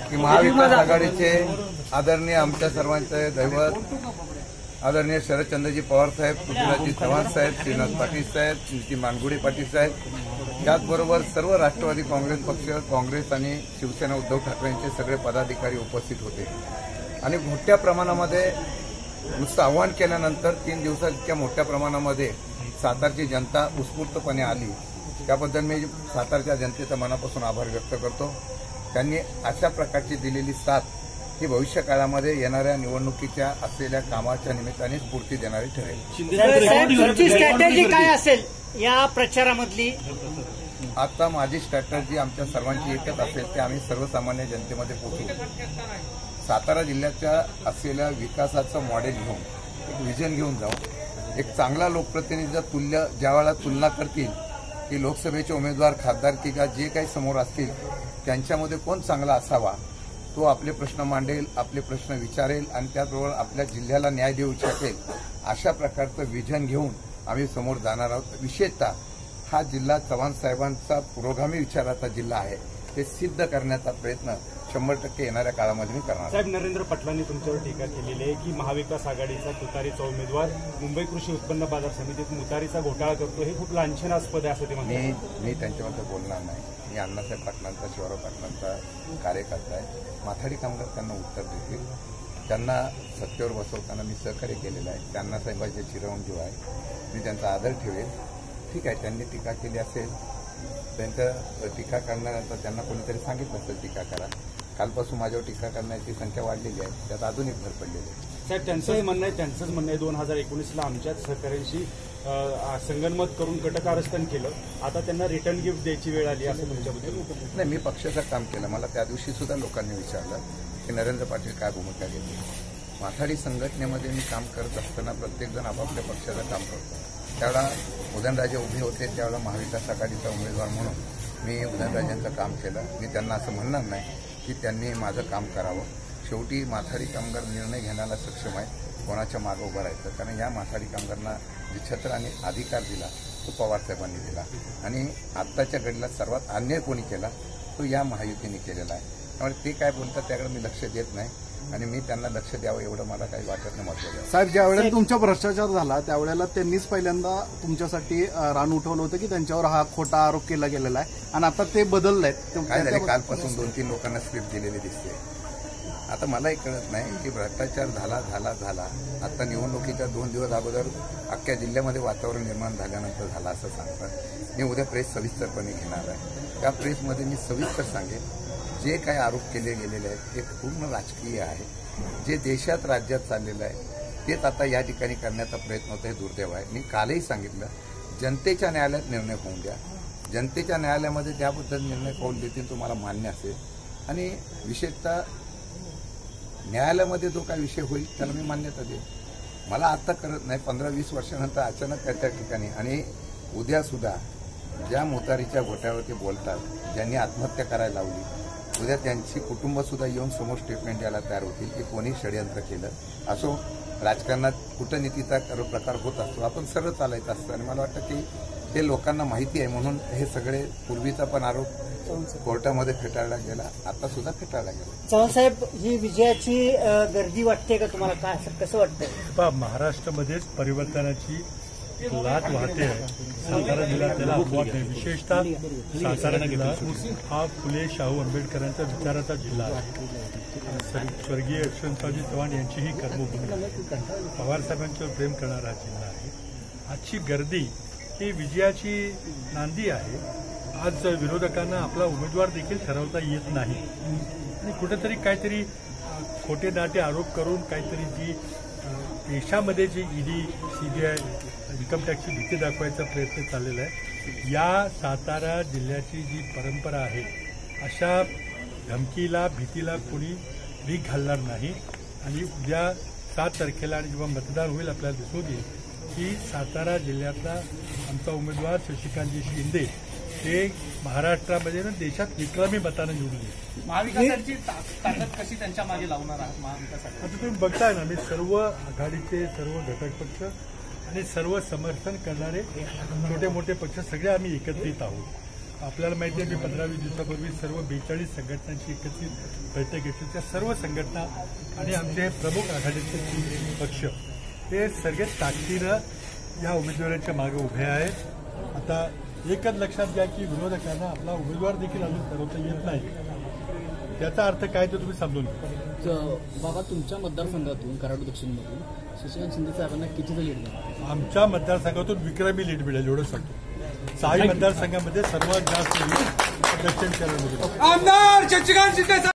की महाविकास आघाडीचे आदरणीय आमच्या सर्वांचे दैवत आदरणीय शरदचंद्रजी पवार साहेब, पृथ्वीराजजी चव्हाण साहेब, श्रीनाथ पाटील साहेब, नितीन मानगुडे पाटील साहेब याचबरोबर सर्व राष्ट्रवादी काँग्रेस पक्ष, काँग्रेस आणि शिवसेना उद्धव ठाकरेंचे सगळे पदाधिकारी उपस्थित होते आणि मोठ्या प्रमाणामध्ये नुसतं आव्हान केल्यानंतर 3 दिवसात इतक्या मोठ्या प्रमाणामध्ये सातारची जनता उत्स्फूर्तपणे आली त्याबद्दल मी सातारच्या जनतेचा मनापासून आभार व्यक्त करतो। त्यांनी अशा प्रकारची दिलेली साथ ही भविष्य काळामध्ये येणाऱ्या निवडणुकीच्या असलेल्या कामाच्या निमित्ताने स्फूर्ती देणारी ठरेल। स्ट्रॅटेजी काय असेल या प्रचारामधली? आता माझी स्ट्रॅटेजी आमच्या सर्वांची एकच असेल ते आम्ही सर्वसामान्य जनतेमध्ये पोहोचू। सातारा जिल्ह्याच्या असलेल्या विकासाचं मॉडेल घेऊन एक व्हिजन घेऊन जाऊ। एक चांगला लोकप्रतिनिधीचा ज्यावेळेला तुलना करतील की लोकसभेचे उमेदवार, खासदारकीच्या जे काही समोर असतील त्यांच्यामध्ये कोण चांगला असावा, तो आपले प्रश्न मांडेल, आपले प्रश्न विचारेल आणि त्याचबरोबर आपल्या जिल्ह्याला न्याय देऊ शकेल अशा प्रकारचं व्हिजन घेऊन आम्ही समोर जाणार आहोत। विशेषतः हा जिल्हा चव्हाण साहेबांचा पुरोगामी विचाराचा जिल्हा आहे ते सिद्ध करण्याचा प्रयत्न 100% येणाऱ्या काळामध्ये मी करणार। साहेब, नरेंद्र पाटलांनी तुमच्यावर टीका केलेली आहे की महाविकास आघाडीचा तुतारीचा उमेदवार मुंबई कृषी उत्पन्न बाजार समितीत मुतारीचा घोटाळा करतो, हे खूप लांछनास्पद आहे असं ते म्हणतात। मी त्यांच्याबद्दल बोलणार नाही। मी अण्णासाहेब पाटलांचा, शिवराव पाटलांचा कार्यकर्ता आहे। माथाडी कामगार त्यांना उत्तर देतील। त्यांना सत्तेवर बसवताना मी सहकार्य केलेलं आहे। त्यांना साहेबांचे चिरंजीव आहे, मी त्यांचा आदर ठेवेल। ठीक आहे, त्यांनी टीका केली असेल, त्यांच्या टीका करणाऱ्यांचा त्यांना कोणीतरी सांगितलं असेल टीका करा। कालपासून माझ्यावर टीका करण्याची संख्या वाढलेली आहे, त्यात अजून एक भर पडलेली आहे। साहेब, त्यांचंच म्हणणं आहे 2019ला आमच्याच सहकाऱ्यांशी संगनमत करून कटकारस्थान केलं, आता त्यांना रिटर्न गिफ्ट द्यायची वेळ आली असं तुमच्याबद्दल? नाही, मी पक्षाचं काम केलं। मला त्या दिवशी सुद्धा लोकांनी विचारलं की नरेंद्र पाटील काय भूमिका घेतली। माथाडी संघटनेमध्ये मी काम करत असताना प्रत्येकजण आपापल्या पक्षाचं काम करतो। त्यावेळेला उदयनराजे उभे होते, त्यावेळेला महाविकास आघाडीचा उमेदवार म्हणून मी उदयनराजेंचं काम केलं। मी त्यांना असं म्हणणार नाही की त्यांनी माझं काम करावं। शेवटी माथाडी कामगार निर्णय घेण्याला सक्षम आहे कोणाच्या मागं उभं राहायचं, कारण या माथाडी कामगारांना जे छत्र आणि अधिकार दिला तो पवारसाहेबांनी दिला आणि आत्ताच्या घडीला सर्वात अन्याय कोणी केला तो या महायुतीने केलेला आहे। त्यामुळे ते काय बोलतात त्याकडे मी लक्ष देत नाही आणि मी त्यांना लक्ष द्यावं एवढं मला काही वाटत नाही महत्त्वाचं। साहेब, ज्यावेळेला तुमचा भ्रष्टाचार झाला त्यावेळेला त्यांनीच पहिल्यांदा तुमच्यासाठी रान उठवलं होतं की त्यांच्यावर हा खोटा आरोप केला गेलेला आहे आणि आता ते बदललंय। काय झाले, कालपासून 2-3 लोकांना स्क्रिप्ट दिलेली दिसते। आता मलाही कळत नाही की भ्रष्टाचार झाला। आता निवडणुकीच्या 2 दिवस अगोदर अख्ख्या जिल्ह्यामध्ये वातावरण निर्माण झाल्यानंतर झाला असं सांगतात। मी उद्या प्रेस सविस्तरपणे घेणार आहे। त्या प्रेसमध्ये मी सविस्तर सांगेन जे काही आरोप केले गेलेले आहेत ते पूर्ण राजकीय आहे। जे देशात राज्यात चाललेलं आहे तेच आता या ठिकाणी करण्याचा प्रयत्न होता, हे दुर्दैव आहे। मी कालही सांगितलं जनतेच्या न्यायालयात निर्णय होऊन द्या, जनतेच्या न्यायालयामध्ये त्याबद्दल निर्णय कौल देतील तुम्हाला मान्य असेल आणि विशेषतः न्यायालयामध्ये जो काही विषय होईल त्याला मी मान्यता देईन। मला आता करत नाही, 15-20 वर्षानंतर अचानक त्या ठिकाणी आणि उद्यासुद्धा ज्या मोतारीच्या घोट्यावरती बोलतात, ज्यांनी आत्महत्या करायला लावली, उद्या त्यांची कुटुंबसुद्धा येऊन समोर स्टेटमेंट द्यायला तयार होतील की कोणी षडयंत्र केलं असो। राजकारणात कूटनीतीचा प्रकार होत असतो, आपण सरळ चालायचं असतं आणि मला वाटतं की ते लोकांना माहिती आहे म्हणून हे सगळे पूर्वीचा पण आरोप कोर्टामध्ये फेटाळला गेला, आता सुद्धा फेटाळला गेला। चव्हाण साहेब, ही विजयाची गर्दी वाटते का तुम्हाला? काय कसं वाटतंय? महाराष्ट्रामध्येच परिवर्तनाची लाट वाहते आहे। सातारा जिल्हा त्याला अपवाद नाही। विशेषतः सातारा जिल्हा हा फुले शाहू आंबेडकरांचा विचाराचा जिल्हा आहे। स्वर्गीय यशवंतरावजी चव्हाण यांची ही कर्मभूमी आहे। पवारसाहेबांच्यावर प्रेम करणारा जिल्हा आहे। आजची गर्दी ही विजयाची नांदी आहे। आज विरोधकांना आपला उमेदवार देखील ठरवता येत नाही आणि कुठेतरी काहीतरी खोटे नाटे आरोप करून काहीतरी जी देशामध्ये जी ईडी, सीबीआय, इन्कम टॅक्सची भीती दाखवायचा प्रयत्न चाललेला आहे। या सातारा जिल्ह्याची जी परंपरा आहे अशा धमकीला, भीतीला कोणी भीक घालणार नाही आणि उद्या 7 तारखेला आणि जेव्हा मतदान होईल आपल्याला दिसून येईल की सातारा जिल्ह्यातला आमचा उमेदवार शशिकांतजी शिंदे हे महाराष्ट्रामध्ये देशात विक्रमी मतानं निवडून येईल। महाविकासाची ताकद कशी त्यांच्या मागे लावणार आहात महाविकासासाठी? आता तुम्ही बघताय ना, मी सर्व आघाडीचे सर्व घटक पक्ष आणि सर्व समर्थन करणारे छोटे मोठे पक्ष सगळे आम्ही एकत्रित आहोत आपल्याला माहिती आहे मी 15-20 दिवसापूर्वी सर्व 42 संघटनांची एकत्रित बैठक घेतली. त्या सर्व संघटना आणि आमचे प्रमुख आघाडीचे 3 पक्ष हे सगळे ताकदीनं या उमेदवाराच्या मागे उभे आहेत. आता एकच लक्षात घ्या की विरोधकांना आपला उमेदवार देखील अजून ठरवता येत नाही. त्याचा अर्थ काय ते तुम्ही समजून घ्या. बाबा, तुमच्या मतदारसंघातून कराड दक्षिणमधून शशिकांत शिंदे साहेबांना कितीचं लीड मिळालं? आमच्या मतदारसंघातून विक्रमी लीड मिळेल एवढं सांगतो. 6 मतदारसंघामध्ये सर्वात जास्त लीड दक्षिण कराडमध्ये. आमदार शशिकांत शिंदे